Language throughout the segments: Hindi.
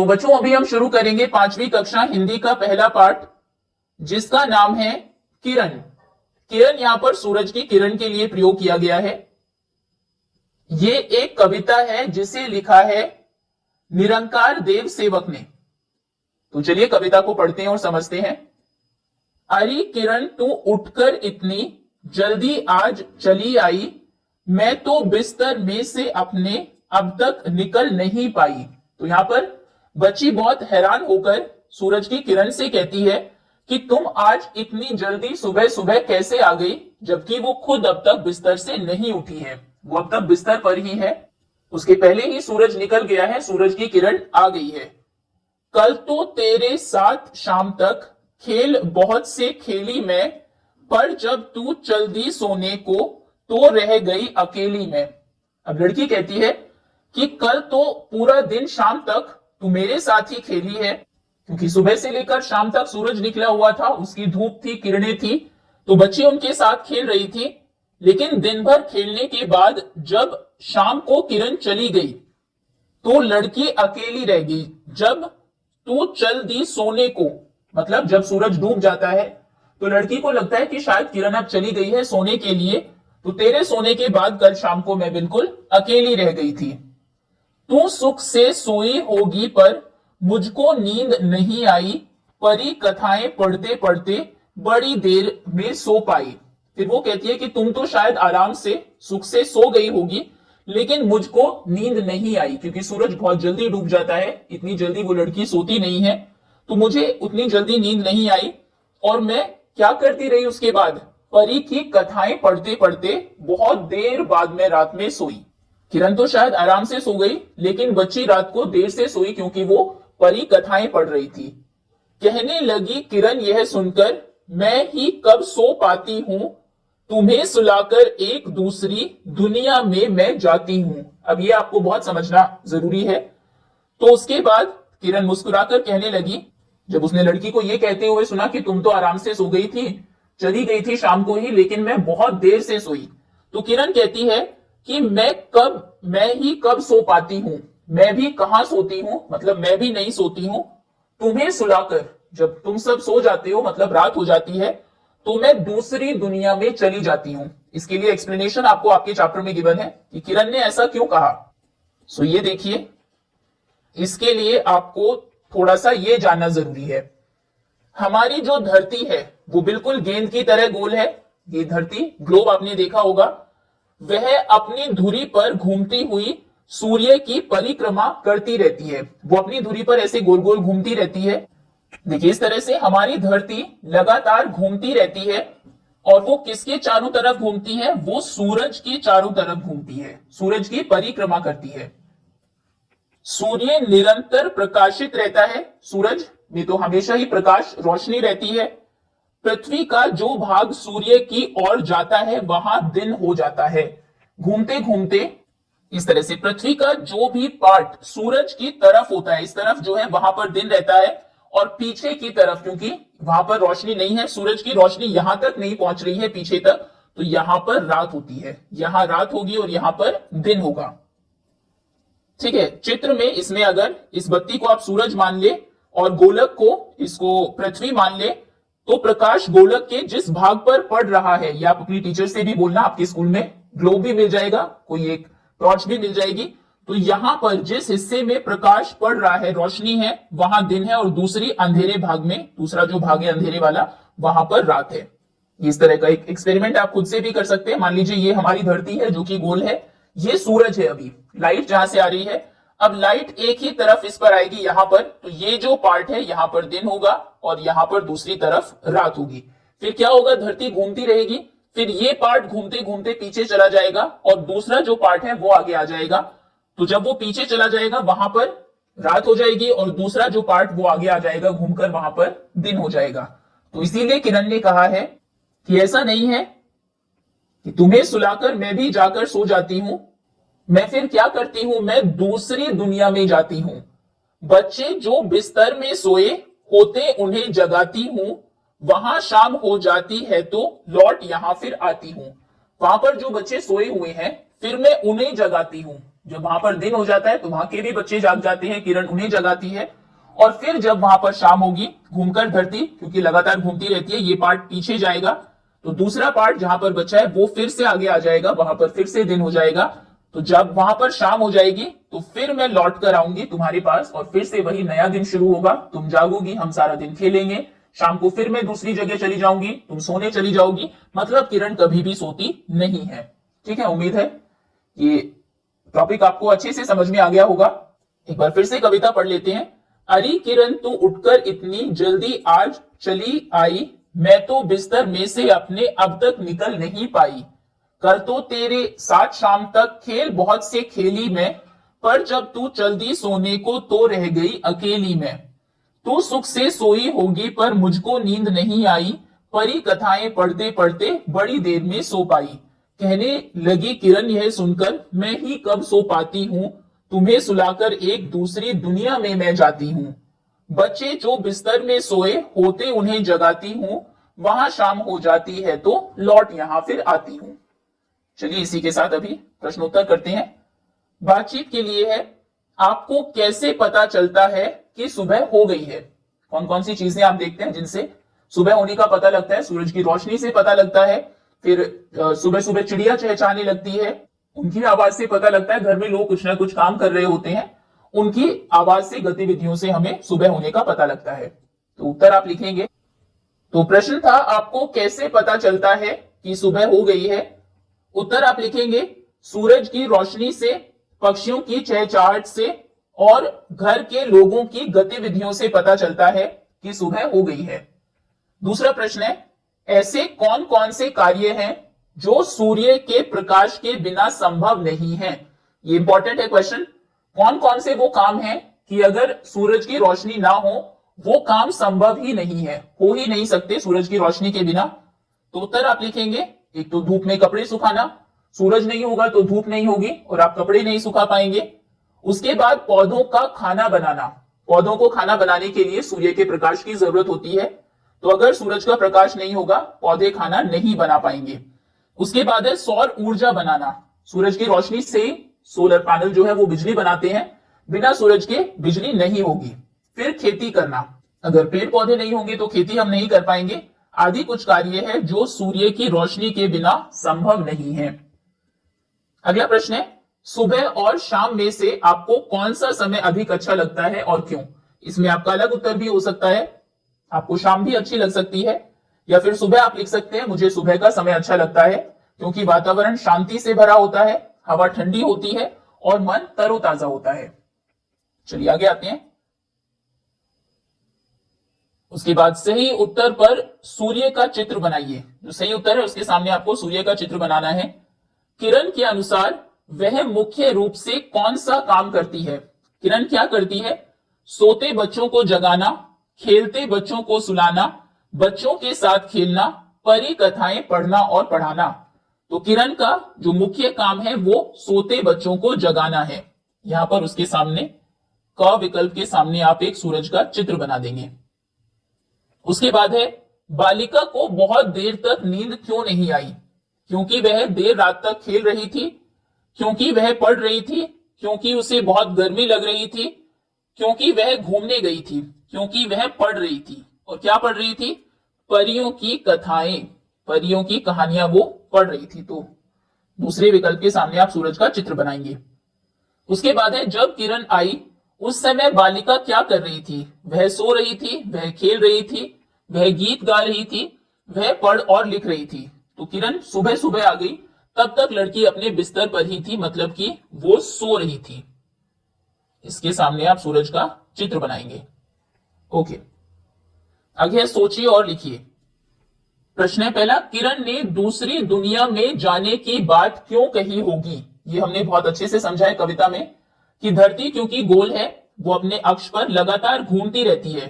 बच्चों अभी हम शुरू करेंगे 5वीं कक्षा हिंदी का पहला पाठ, जिसका नाम है किरण। किरण यहां पर सूरज की किरण के लिए प्रयोग किया गया है। ये एक कविता है जिसे लिखा है निरंकार देव सेवक ने। तो चलिए कविता को पढ़ते हैं और समझते हैं। अरे किरण तू उठकर इतनी जल्दी आज चली आई, मैं तो बिस्तर में से अपने अब तक निकल नहीं पाई। तो यहां पर बच्ची बहुत हैरान होकर सूरज की किरण से कहती है कि तुम आज इतनी जल्दी सुबह सुबह कैसे आ गई, जबकि वो खुद अब तक बिस्तर से नहीं उठी है, वो अब तक बिस्तर पर ही है। उसके पहले ही सूरज निकल गया है, सूरज की किरण आ गई है। कल तो तेरे साथ शाम तक खेल बहुत से खेली मैं, पर जब तू चल दी सोने को तो रह गई अकेली मैं। अब लड़की कहती है कि कल तो पूरा दिन शाम तक तू मेरे साथ ही खेली है, क्योंकि सुबह से लेकर शाम तक सूरज निकला हुआ था, उसकी धूप थी, किरणें थी, तो बच्ची उनके साथ खेल रही थी। लेकिन दिन भर खेलने के बाद जब शाम को किरण चली गई तो लड़की अकेली रह गई। जब तू चल दी सोने को, मतलब जब सूरज डूब जाता है तो लड़की को लगता है कि शायद किरण अब चली गई है सोने के लिए, तो तेरे सोने के बाद कल शाम को मैं बिल्कुल अकेली रह गई थी। तू सुख से सोई होगी पर मुझको नींद नहीं आई, परी कथाएं पढ़ते पढ़ते बड़ी देर में सो पाई। फिर वो कहती है कि तुम तो शायद आराम से सुख से सो गई होगी, लेकिन मुझको नींद नहीं आई, क्योंकि सूरज बहुत जल्दी डूब जाता है, इतनी जल्दी वो लड़की सोती नहीं है, तो मुझे उतनी जल्दी नींद नहीं आई। और मैं क्या करती रही उसके बाद, परी की कथाएं पढ़ते पढ़ते बहुत देर बाद में रात में सोई। किरण तो शायद आराम से सो गई, लेकिन बच्ची रात को देर से सोई क्योंकि वो परी कथाएं पढ़ रही थी। कहने लगी किरण यह सुनकर, मैं ही कब सो पाती हूं, तुम्हें सुलाकर एक दूसरी दुनिया में मैं जाती हूं। अब ये आपको बहुत समझना जरूरी है। तो उसके बाद किरण मुस्कुराकर कहने लगी, जब उसने लड़की को यह कहते हुए सुना कि तुम तो आराम से सो गई थी, चली गई थी शाम को ही, लेकिन मैं बहुत देर से सोई, तो किरण कहती है कि मैं ही कब सो पाती हूं, मैं भी कहां सोती हूं, मतलब मैं भी नहीं सोती हूं। तुम्हें सुलाकर, जब तुम सब सो जाते हो मतलब रात हो जाती है, तो मैं दूसरी दुनिया में चली जाती हूं। इसके लिए एक्सप्लेनेशन आपको आपके चैप्टर में गिवन है कि किरण ने ऐसा क्यों कहा। सो ये देखिए, इसके लिए आपको थोड़ा सा ये जानना जरूरी है। हमारी जो धरती है वो बिल्कुल गेंद की तरह गोल है। ये धरती, ग्लोब आपने देखा होगा, वह अपनी धुरी पर घूमती हुई सूर्य की परिक्रमा करती रहती है। वो अपनी धुरी पर ऐसे गोल गोल घूमती रहती है। देखिए इस तरह से हमारी धरती लगातार घूमती रहती है, और वो किसके चारों तरफ घूमती है, वो सूरज की चारों तरफ घूमती है, सूरज की परिक्रमा करती है। सूर्य निरंतर प्रकाशित रहता है, सूरज में तो हमेशा ही प्रकाश, रोशनी रहती है। पृथ्वी का जो भाग सूर्य की ओर जाता है वहां दिन हो जाता है। घूमते घूमते इस तरह से पृथ्वी का जो भी पार्ट सूरज की तरफ होता है, इस तरफ जो है वहां पर दिन रहता है, और पीछे की तरफ, क्योंकि वहां पर रोशनी नहीं है, सूरज की रोशनी यहां तक नहीं पहुंच रही है पीछे तक, तो यहां पर रात होती है। यहां रात होगी और यहां पर दिन होगा। ठीक है, चित्र में इसमें अगर इस बत्ती को आप सूरज मान ले और गोलक को इसको पृथ्वी मान ले, तो प्रकाश गोलक के जिस भाग पर पड़ रहा है, या आप अपनी टीचर से भी बोलना, आपके स्कूल में ग्लोब भी मिल जाएगा, कोई एक टॉर्च भी मिल जाएगी, तो यहां पर जिस हिस्से में प्रकाश पड़ रहा है, रोशनी है, वहां दिन है, और दूसरी अंधेरे भाग में, दूसरा जो भाग है अंधेरे वाला, वहां पर रात है। इस तरह का एक एक्सपेरिमेंट आप खुद से भी कर सकते हैं। मान लीजिए ये हमारी धरती है जो कि गोल है, ये सूरज है, अभी लाइट जहां से आ रही है, अब लाइट एक ही तरफ इस पर आएगी यहां पर, तो ये जो पार्ट है यहां पर दिन होगा और यहां पर दूसरी तरफ रात होगी। फिर क्या होगा, धरती घूमती रहेगी, फिर ये पार्ट घूमते घूमते पीछे चला जाएगा और दूसरा जो पार्ट है वो आगे आ जाएगा। तो जब वो पीछे चला जाएगा वहां पर रात हो जाएगी, और दूसरा जो पार्ट वो आगे आ जाएगा घूमकर, वहां पर दिन हो जाएगा। तो इसीलिए किरण ने कहा है कि ऐसा नहीं है कि तुम्हें सुलाकर मैं भी जाकर सो जाती हूं, मैं फिर क्या करती हूं, मैं दूसरी दुनिया में जाती हूं। बच्चे जो बिस्तर में सोए होते उन्हें जगाती हूं, वहां शाम हो जाती है तो लौट यहां फिर आती हूं। वहां पर जो बच्चे सोए हुए हैं फिर मैं उन्हें जगाती हूं, जब वहां पर दिन हो जाता है तो वहां के भी बच्चे जाग जाते हैं, किरण उन्हें जगाती है। और फिर जब वहां पर शाम होगी, घूमकर धरती क्योंकि लगातार घूमती रहती है, ये पार्ट पीछे जाएगा, तो दूसरा पार्ट जहां पर बचा है वो फिर से आगे आ जाएगा, वहां पर फिर से दिन हो जाएगा। तो जब वहां पर शाम हो जाएगी तो फिर मैं लौट कर आऊंगी तुम्हारे पास और फिर से वही नया दिन शुरू होगा। तुम जागोगी, हम सारा दिन खेलेंगे, शाम को फिर मैं दूसरी जगह चली जाऊंगी, तुम सोने चली जाओगी। मतलब किरण कभी भी सोती नहीं है। ठीक है, उम्मीद है ये टॉपिक आपको अच्छे से समझ में आ गया होगा। एक बार फिर से कविता पढ़ लेते हैं। अरे किरण तू उठकर इतनी जल्दी आज चली आई, मैं तो बिस्तर में से अपने अब तक निकल नहीं पाई। कर तो तेरे साथ शाम तक खेल बहुत से खेली मैं, पर जब तू चल दी सोने को तो रह गई अकेली मैं। तू सुख से सोई होगी पर मुझको नींद नहीं आई, परी कथाएं पढ़ते पढ़ते बड़ी देर में सो पाई। कहने लगी किरण यह सुनकर, मैं ही कब सो पाती हूँ, तुम्हें सुलाकर एक दूसरी दुनिया में मैं जाती हूँ। बच्चे जो बिस्तर में सोए होते उन्हें जगाती हूँ, वहां शाम हो जाती है तो लौट यहां फिर आती हूँ। चलिए इसी के साथ अभी प्रश्नोत्तर करते हैं। बातचीत के लिए है, आपको कैसे पता चलता है कि सुबह हो गई है? कौन कौन सी चीजें आप देखते हैं जिनसे सुबह होने का पता लगता है? सूरज की रोशनी से पता लगता है, फिर सुबह सुबह चिड़िया चहचहाने लगती है, उनकी आवाज से पता लगता है, घर में लोग कुछ ना कुछ काम कर रहे होते हैं, उनकी आवाज से, गतिविधियों से हमें सुबह होने का पता लगता है। तो उत्तर आप लिखेंगे। तो प्रश्न था, आपको कैसे पता चलता है कि सुबह हो गई है? उत्तर आप लिखेंगे, सूरज की रोशनी से, पक्षियों की चहचहाट से और घर के लोगों की गतिविधियों से पता चलता है कि सुबह हो गई है। दूसरा प्रश्न है, ऐसे कौन कौन से कार्य हैं जो सूर्य के प्रकाश के बिना संभव नहीं है? ये इंपॉर्टेंट है क्वेश्चन। कौन कौन से वो काम हैं कि अगर सूरज की रोशनी ना हो वो काम संभव ही नहीं है, हो ही नहीं सकते सूरज की रोशनी के बिना? तो उत्तर आप लिखेंगे, एक तो धूप में कपड़े सुखाना, सूरज नहीं होगा तो धूप नहीं होगी और आप कपड़े नहीं सुखा पाएंगे। उसके बाद पौधों का खाना बनाना, पौधों को खाना बनाने के लिए सूर्य के प्रकाश की जरूरत होती है, तो अगर सूरज का प्रकाश नहीं होगा पौधे खाना नहीं बना पाएंगे। उसके बाद है सौर ऊर्जा बनाना, सूरज की रोशनी से सोलर पैनल जो है वो बिजली बनाते हैं, बिना सूरज के बिजली नहीं होगी। फिर खेती करना, अगर पेड़ पौधे नहीं होंगे तो खेती हम नहीं कर पाएंगे। आदि कुछ कार्य है जो सूर्य की रोशनी के बिना संभव नहीं है। अगला प्रश्न है, सुबह और शाम में से आपको कौन सा समय अधिक अच्छा लगता है और क्यों? इसमें आपका अलग उत्तर भी हो सकता है, आपको शाम भी अच्छी लग सकती है, या फिर सुबह आप लिख सकते हैं, मुझे सुबह का समय अच्छा लगता है क्योंकि वातावरण शांति से भरा होता है, हवा ठंडी होती है और मन तरोताजा होता है। चलिए आगे आते हैं। उसके बाद सही उत्तर पर सूर्य का चित्र बनाइए। जो सही उत्तर है उसके सामने आपको सूर्य का चित्र बनाना है। किरण के अनुसार वह मुख्य रूप से कौन सा काम करती है? किरण क्या करती है? सोते बच्चों को जगाना, खेलते बच्चों को सुलाना, बच्चों के साथ खेलना, परी कथाएं पढ़ना और पढ़ाना। तो किरण का जो मुख्य काम है वो सोते बच्चों को जगाना है। यहां पर उसके सामने क विकल्प के सामने आप एक सूरज का चित्र बना देंगे। उसके बाद है, बालिका को बहुत देर तक नींद क्यों नहीं आई? क्योंकि वह देर रात तक खेल रही थी, क्योंकि वह पढ़ रही थी, क्योंकि उसे बहुत गर्मी लग रही थी, क्योंकि वह घूमने गई थी, क्योंकि वह पढ़ रही थी। और क्या पढ़ रही थी? परियों की कथाएं, परियों की कहानियां वो पढ़ रही थी। तो दूसरे विकल्प के सामने आप सूरज का चित्र बनाएंगे। उसके बाद है, जब किरण आई उस समय बालिका क्या कर रही थी? वह सो रही थी, वह खेल रही थी, वह गीत गा रही थी, वह पढ़ और लिख रही थी। तो किरण सुबह सुबह आ गई, तब तक लड़की अपने बिस्तर पर ही थी, मतलब कि वो सो रही थी। इसके सामने आप सूरज का चित्र बनाएंगे। ओके, आगे सोचिए और लिखिए। प्रश्न है पहला, किरण ने दूसरी दुनिया में जाने की बात क्यों कही होगी? ये हमने बहुत अच्छे से समझा है कविता में कि धरती क्योंकि गोल है, वो अपने अक्ष पर लगातार घूमती रहती है,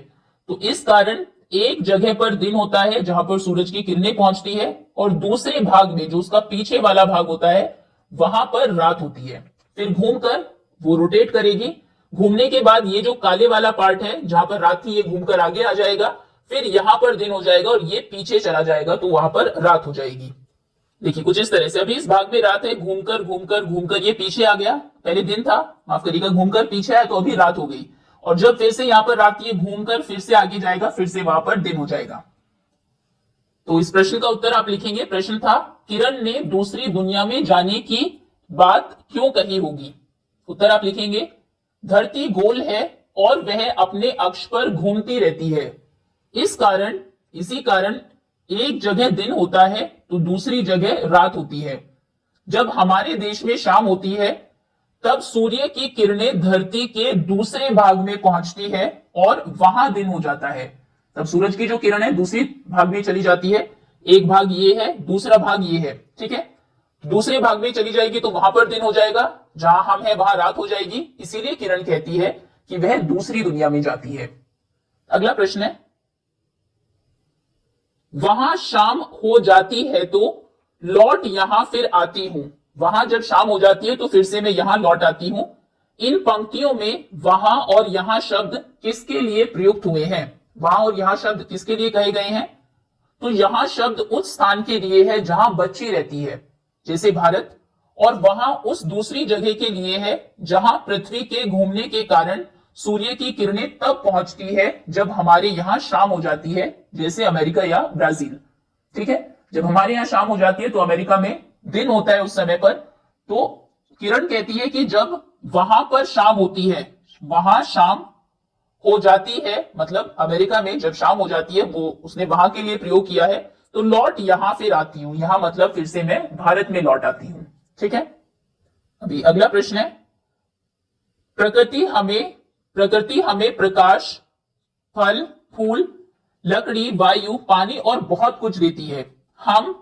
तो इस कारण एक जगह पर दिन होता है जहां पर सूरज की किरणें पहुंचती है, और दूसरे भाग में जो उसका पीछे वाला भाग होता है वहां पर रात होती है। फिर घूमकर वो रोटेट करेगी, घूमने के बाद ये जो काले वाला पार्ट है जहां पर रात थी ये घूमकर आगे आ जाएगा, फिर यहां पर दिन हो जाएगा और ये पीछे चला जाएगा, तो वहां पर रात हो जाएगी। देखिए कुछ इस तरह से, अभी इस भाग में रात है, घूमकर घूमकर घूमकर ये पीछे आ गया, पहले दिन था, माफ करिएगा, घूमकर पीछे आया तो अभी रात हो गई, और जब फिर से यहां पर रात, ये घूमकर फिर से आगे जाएगा, फिर से वहां पर दिन हो जाएगा। तो इस प्रश्न का उत्तर आप लिखेंगे, प्रश्न था किरण ने दूसरी दुनिया में जाने की बात क्यों कही होगी। उत्तर आप लिखेंगे, धरती गोल है और वह अपने अक्ष पर घूमती रहती है, इसी कारण एक जगह दिन होता है तो दूसरी जगह रात होती है। जब हमारे देश में शाम होती है तब सूर्य की किरणें धरती के दूसरे भाग में पहुंचती है और वहां दिन हो जाता है। तब सूरज की जो किरण है दूसरी भाग में चली जाती है, एक भाग ये है, दूसरा भाग ये है, ठीक है। दूसरे भाग में चली जाएगी तो वहां पर दिन हो जाएगा, जहां हम है वहां रात हो जाएगी, इसीलिए किरण कहती है कि वह दूसरी दुनिया में जाती है। अगला प्रश्न है, वहां शाम हो जाती है तो लौट यहां फिर आती हूं। वहां जब शाम हो जाती है तो फिर से मैं यहां लौट आती हूं। इन पंक्तियों में वहां और यहां शब्द किसके लिए प्रयुक्त हुए हैं? वहां और यहां शब्द किसके लिए कहे गए हैं? तो यहां शब्द उस स्थान के लिए है जहां बच्ची रहती है, जैसे भारत, और वहां उस दूसरी जगह के लिए है जहां पृथ्वी के घूमने के कारण सूर्य की किरणें तब पहुंचती है जब हमारे यहां शाम हो जाती है, जैसे अमेरिका या ब्राजील, ठीक है। जब हमारे यहां शाम हो जाती है तो अमेरिका में दिन होता है उस समय पर। तो किरण कहती है कि जब वहां पर शाम होती है, वहां शाम हो जाती है, मतलब अमेरिका में जब शाम हो जाती है, वो उसने वहां के लिए प्रयोग किया है, तो लौट यहां फिर आती हूं, यहां मतलब फिर से मैं भारत में लौट आती हूं, ठीक है। अभी अगला प्रश्न है, प्रकृति हमें प्रकाश, फल, फूल, लकड़ी, वायु, पानी और बहुत कुछ देती है। हम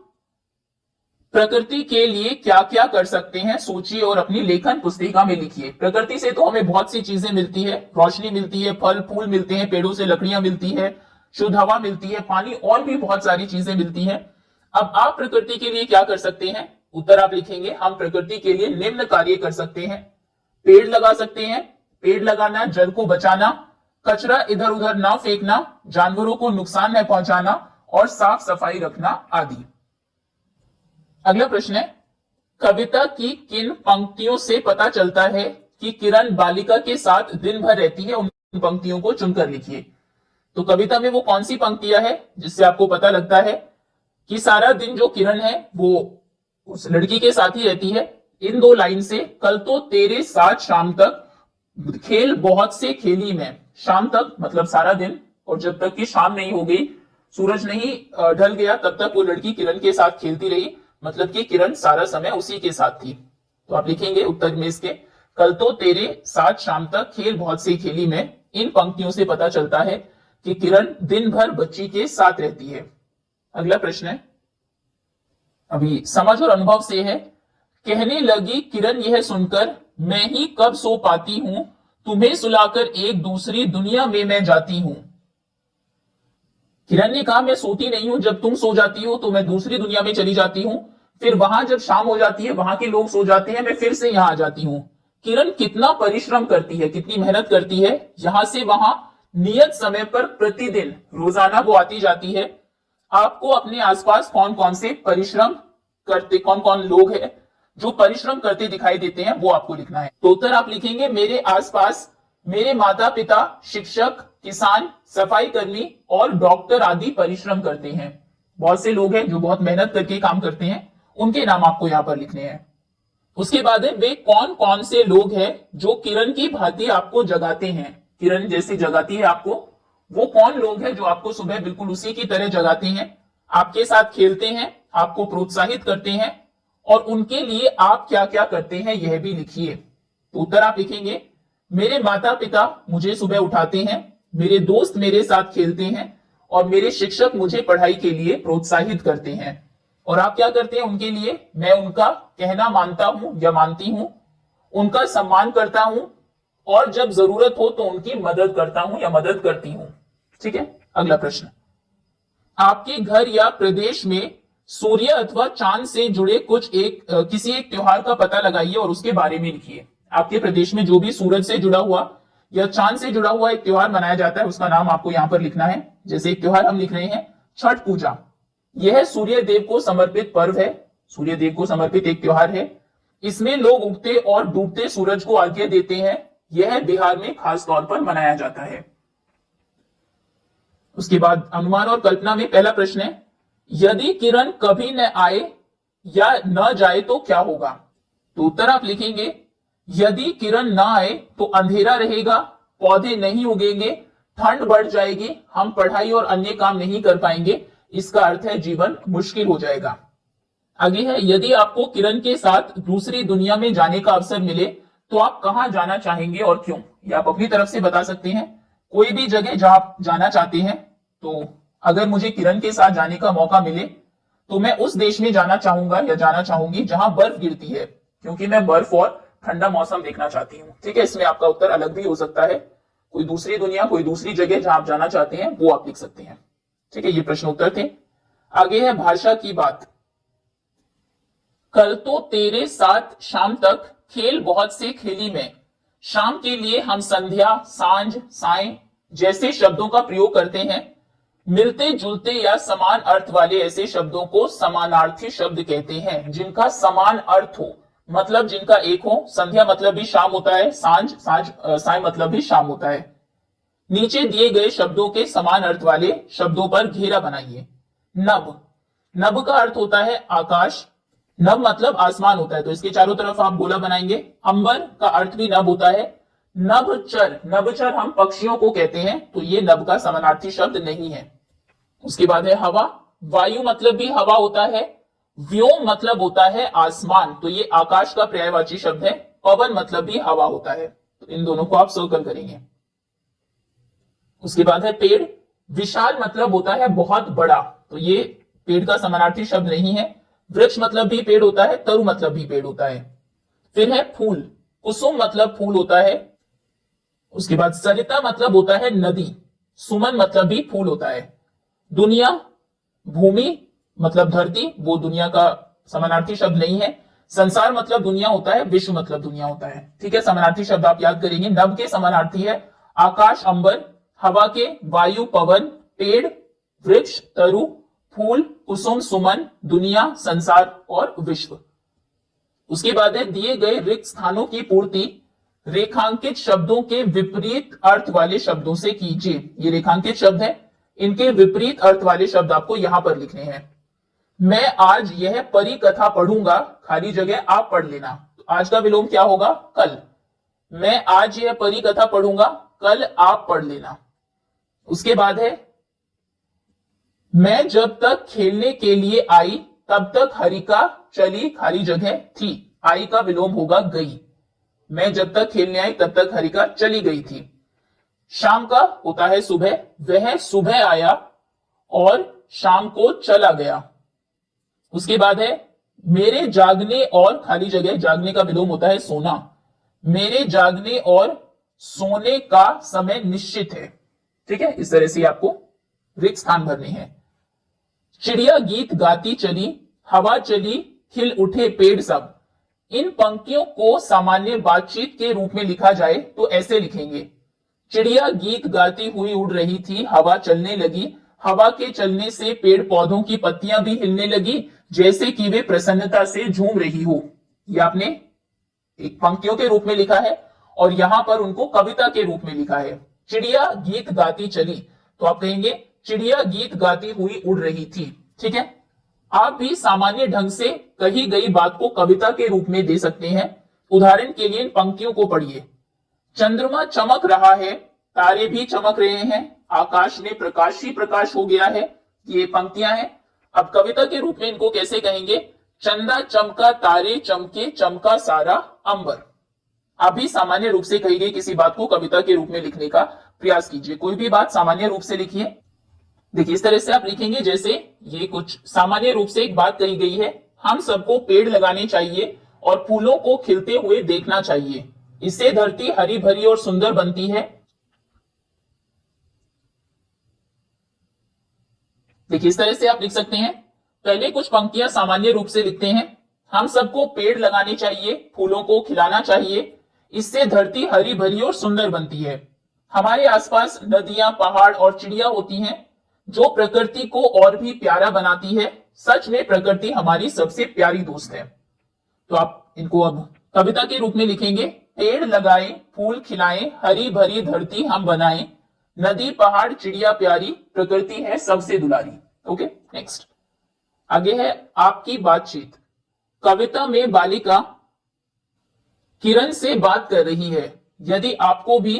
प्रकृति के लिए क्या क्या कर सकते हैं, सोचिए और अपनी लेखन पुस्तिका में लिखिए। प्रकृति से तो हमें बहुत सी चीजें मिलती है, रोशनी मिलती है, फल फूल मिलते हैं, पेड़ों से लकड़ियां मिलती है, शुद्ध हवा मिलती है, पानी, और भी बहुत सारी चीजें मिलती हैं। अब आप प्रकृति के लिए क्या कर सकते हैं? उत्तर आप लिखेंगे, हम प्रकृति के लिए निम्न कार्य कर सकते हैं। पेड़ लगा सकते हैं, पेड़ लगाना, जल को बचाना, कचरा इधर उधर ना फेंकना, जानवरों को नुकसान न पहुंचाना और साफ सफाई रखना आदि। अगला प्रश्न है, कविता की किन पंक्तियों से पता चलता है कि किरण बालिका के साथ दिन भर रहती है? उन पंक्तियों को चुनकर लिखिए। तो कविता में वो कौन सी पंक्तियां हैं जिससे आपको पता लगता है कि सारा दिन जो किरण है वो उस लड़की के साथ ही रहती है? इन दो लाइन से, कल तो तेरे साथ शाम तक खेल बहुत से खेली में, शाम तक मतलब सारा दिन, और जब तक कि शाम नहीं हो गई, सूरज नहीं ढल गया, तब तक वो लड़की किरण के साथ खेलती रही, मतलब कि किरण सारा समय उसी के साथ थी। तो आप लिखेंगे उत्तर में इसके, कल तो तेरे साथ शाम तक खेल बहुत सी खेली में। इन पंक्तियों से पता चलता है कि किरण दिन भर बच्ची के साथ रहती है। अगला प्रश्न है, अभी समझ और अनुभव से है, कहने लगी किरण यह सुनकर, मैं ही कब सो पाती हूं, तुम्हें सुलाकर एक दूसरी दुनिया में मैं जाती हूं। किरण ने कहा, मैं सोती नहीं हूं, जब तुम सो जाती हो तो मैं दूसरी दुनिया में चली जाती हूं, फिर वहां जब शाम हो जाती है, वहां के लोग सो जाते हैं, मैं फिर से यहां आ जाती हूं। किरण कितना परिश्रम करती है, कितनी मेहनत करती है, यहां से वहां नियत समय पर प्रतिदिन रोजाना वो आती जाती है। आपको अपने आसपास कौन कौन से परिश्रम करते, कौन कौन लोग हैं जो परिश्रम करते दिखाई देते हैं, वो आपको लिखना है। तो उत्तर आप लिखेंगे, मेरे आसपास मेरे माता पिता, शिक्षक, किसान, सफाई कर्मी और डॉक्टर आदि परिश्रम करते हैं। बहुत से लोग हैं जो बहुत मेहनत करके काम करते हैं, उनके नाम आपको यहां पर लिखने हैं। उसके बाद है, वे कौन कौन से लोग हैं जो किरण की भांति आपको जगाते हैं, किरण जैसी जगाती है आपको, वो कौन लोग हैं जो आपको सुबह बिल्कुल उसी की तरह जगाते हैं, आपके साथ खेलते हैं, आपको प्रोत्साहित करते हैं, और उनके लिए आप क्या क्या करते हैं यह भी लिखिए। तो उत्तर आप लिखेंगे, मेरे माता पिता मुझे सुबह उठाते हैं, मेरे दोस्त मेरे साथ खेलते हैं, और मेरे शिक्षक मुझे पढ़ाई के लिए प्रोत्साहित करते हैं। और आप क्या करते हैं उनके लिए? मैं उनका कहना मानता हूं या मानती हूं, उनका सम्मान करता हूं, और जब जरूरत हो तो उनकी मदद करता हूं या मदद करती हूं, ठीक है। अगला प्रश्न, आपके घर या प्रदेश में सूर्य अथवा चांद से जुड़े किसी एक त्योहार का पता लगाइए और उसके बारे में लिखिए। आपके प्रदेश में जो भी सूरज से जुड़ा हुआ या चांद से जुड़ा हुआ एक त्योहार मनाया जाता है, उसका नाम आपको यहां पर लिखना है। जैसे एक त्योहार हम लिख रहे हैं छठ पूजा, यह सूर्य देव को समर्पित पर्व है। सूर्य देव को समर्पित एक त्योहार है। इसमें लोग उगते और डूबते सूरज को अर्घ्य देते हैं। यह बिहार में खास तौर पर मनाया जाता है। उसके बाद अनुमान और कल्पना में पहला प्रश्न है, यदि किरण कभी न आए या न जाए तो क्या होगा? तो उत्तर आप लिखेंगे, यदि किरण न आए तो अंधेरा रहेगा, पौधे नहीं उगेंगे, ठंड बढ़ जाएगी, हम पढ़ाई और अन्य काम नहीं कर पाएंगे। इसका अर्थ है जीवन मुश्किल हो जाएगा। आगे है, यदि आपको किरण के साथ दूसरी दुनिया में जाने का अवसर मिले तो आप कहां जाना चाहेंगे और क्यों? ये आप अपनी तरफ से बता सकते हैं। कोई भी जगह जहां आप जाना चाहते हैं, तो अगर मुझे किरण के साथ जाने का मौका मिले तो मैं उस देश में जाना चाहूंगा या जाना चाहूंगी जहां बर्फ गिरती है, क्योंकि मैं बर्फ और ठंडा मौसम देखना चाहती हूँ। ठीक है, इसमें आपका उत्तर अलग भी हो सकता है। कोई दूसरी दुनिया, कोई दूसरी जगह जहां आप जाना चाहते हैं वो आप लिख सकते हैं। ठीक है, ये प्रश्न उत्तर थे। आगे है भाषा की बात। कल तो तेरे साथ शाम तक खेल बहुत से खेली में। शाम के लिए हम संध्या, सांझ, साय जैसे शब्दों का प्रयोग करते हैं। मिलते जुलते या समान अर्थ वाले ऐसे शब्दों को समानार्थी शब्द कहते हैं, जिनका समान अर्थ हो, मतलब जिनका एक हो। संध्या मतलब भी शाम होता है, साय मतलब भी शाम होता है। नीचे दिए गए शब्दों के समान अर्थ वाले शब्दों पर घेरा बनाइए। नभ, नभ का अर्थ होता है आकाश। नभ मतलब आसमान होता है, तो इसके चारों तरफ आप गोला बनाएंगे। अंबर का अर्थ भी नभ होता है। नभचर, नभचर हम पक्षियों को कहते हैं, तो ये नभ का समानार्थी शब्द नहीं है। उसके बाद है हवा। वायु मतलब भी हवा होता है। व्योम मतलब होता है आसमान, तो ये आकाश का पर्यायवाची शब्द है। पवन मतलब भी हवा होता है, तो इन दोनों को आप सर्कल करेंगे। उसके बाद है पेड़। विशाल मतलब होता है बहुत बड़ा, तो ये पेड़ का समानार्थी शब्द नहीं है। वृक्ष मतलब भी पेड़ होता है, तरु मतलब भी पेड़ होता है। फिर है फूल। कुसुम मतलब फूल होता है। उसके बाद सरिता मतलब होता है नदी। सुमन मतलब भी फूल होता है। दुनिया, भूमि मतलब धरती, वो दुनिया का समानार्थी शब्द नहीं है। संसार मतलब दुनिया होता है, विश्व मतलब दुनिया होता है। ठीक है, समानार्थी शब्द आप याद करेंगे। नभ के समानार्थी है आकाश, अंबर। हवा के वायु, पवन। पेड़, वृक्ष, तरु। फूल, कुसुम, सुमन। दुनिया, संसार और विश्व। उसके बाद है दिए गए रिक्त स्थानों की पूर्ति रेखांकित शब्दों के विपरीत अर्थ वाले शब्दों से कीजिए। ये रेखांकित शब्द है, इनके विपरीत अर्थ वाले शब्द आपको यहां पर लिखने हैं। मैं आज यह परी कथा पढ़ूंगा, खाली जगह आप पढ़ लेना। तो आज का विलोम क्या होगा? कल। मैं आज यह परी कथा पढ़ूंगा, कल आप पढ़ लेना। उसके बाद है मैं जब तक खेलने के लिए आई तब तक हरिका चली, खाली जगह थी। आई का विलोम होगा गई। मैं जब तक खेलने आई तब तक हरिका चली गई थी। शाम का होता है सुबह। वह सुबह आया और शाम को चला गया। उसके बाद है मेरे जागने और, खाली जगह, जागने का विलोम होता है सोना। मेरे जागने और सोने का समय निश्चित है। ठीक है, इस तरह से आपको रिक्त स्थान भरने हैं। चिड़िया गीत गाती चली, हवा चली, खिल उठे पेड़ सब। इन पंक्तियों को सामान्य बातचीत के रूप में लिखा जाए तो ऐसे लिखेंगे। चिड़िया गीत गाती हुई उड़ रही थी, हवा चलने लगी। हवा के चलने से पेड़ पौधों की पत्तियां भी हिलने लगी, जैसे कि वे प्रसन्नता से झूम रही हो। ये आपने एक पंक्तियों के रूप में लिखा है और यहां पर उनको कविता के रूप में लिखा है। चिड़िया गीत गाती चली, तो आप कहेंगे चिड़िया गीत गाती हुई उड़ रही थी। ठीक है, आप भी सामान्य ढंग से कही गई बात को कविता के रूप में दे सकते हैं। उदाहरण के लिए इन पंक्तियों को पढ़िए। चंद्रमा चमक रहा है, तारे भी चमक रहे हैं, आकाश में प्रकाश ही प्रकाश हो गया है। ये पंक्तियां हैं। अब कविता के रूप में इनको कैसे कहेंगे? चंदा चमका, तारे चमके, चमका सारा अंबर। आप भी सामान्य रूप से कही गई किसी बात को कविता के रूप में लिखने का प्रयास कीजिए। कोई भी बात सामान्य रूप से लिखिए। देखिए, इस तरह से आप लिखेंगे जैसे ये कुछ सामान्य रूप से एक बात कही गई है। हम सबको पेड़ लगाने चाहिए और फूलों को खिलते हुए देखना चाहिए। इससे धरती हरी भरी और सुंदर बनती है। देखिए, इस तरह से आप लिख सकते हैं। पहले कुछ पंक्तियां सामान्य रूप से लिखते हैं। हम सबको पेड़ लगाने चाहिए, फूलों को खिलाना चाहिए, इससे धरती हरी भरी और सुंदर बनती है। हमारे आसपास नदियां, पहाड़ और चिड़िया होती हैं, जो प्रकृति को और भी प्यारा बनाती है। सच में प्रकृति हमारी सबसे प्यारी दोस्त है। तो आप इनको अब कविता के रूप में लिखेंगे। पेड़ लगाएं, फूल खिलाएं, हरी भरी धरती हम बनाएं, नदी पहाड़ चिड़िया प्यारी, प्रकृति है सबसे दुलारी। ओके, नेक्स्ट आगे है आपकी बातचीत। कविता में बालिका किरण से बात कर रही है। यदि आपको भी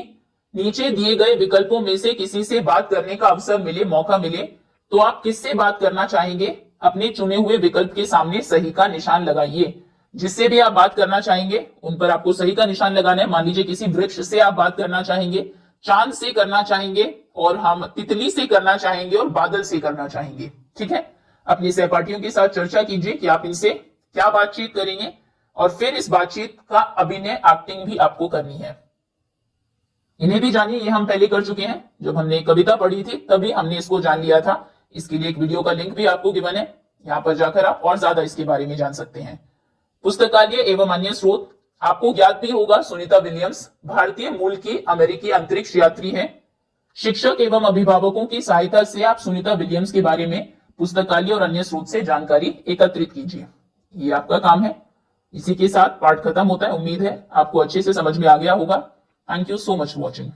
नीचे दिए गए विकल्पों में से किसी से बात करने का अवसर मिले, मौका मिले, तो आप किससे बात करना चाहेंगे? अपने चुने हुए विकल्प के सामने सही का निशान लगाइए। जिससे भी आप बात करना चाहेंगे उन पर आपको सही का निशान लगाना है। मान लीजिए किसी वृक्ष से आप बात करना चाहेंगे, चांद से करना चाहेंगे, और हम तितली से करना चाहेंगे, और बादल से करना चाहेंगे। ठीक है, अपने सहपाठियों के साथ चर्चा कीजिए कि आप इनसे क्या बातचीत करेंगे, और फिर इस बातचीत का अभिनय, एक्टिंग भी आपको करनी है। इन्हें भी जानिए, ये हम पहले कर चुके हैं। जब हमने कविता पढ़ी थी तभी हमने इसको जान लिया था। इसके लिए एक वीडियो का लिंक भी आपको गिवन है, यहां पर जाकर आप और ज्यादा इसके बारे में जान सकते हैं। पुस्तकालय एवं अन्य स्रोत, आपको ज्ञात भी होगा सुनीता विलियम्स भारतीय मूल की अमेरिकी अंतरिक्ष यात्री हैं। शिक्षक एवं अभिभावकों की सहायता से आप सुनीता विलियम्स के बारे में पुस्तकालय और अन्य स्रोत से जानकारी एकत्रित कीजिए। ये आपका काम है। इसी के साथ पाठ खत्म होता है। उम्मीद है आपको अच्छे से समझ में आ गया होगा। Thank you so much for watching.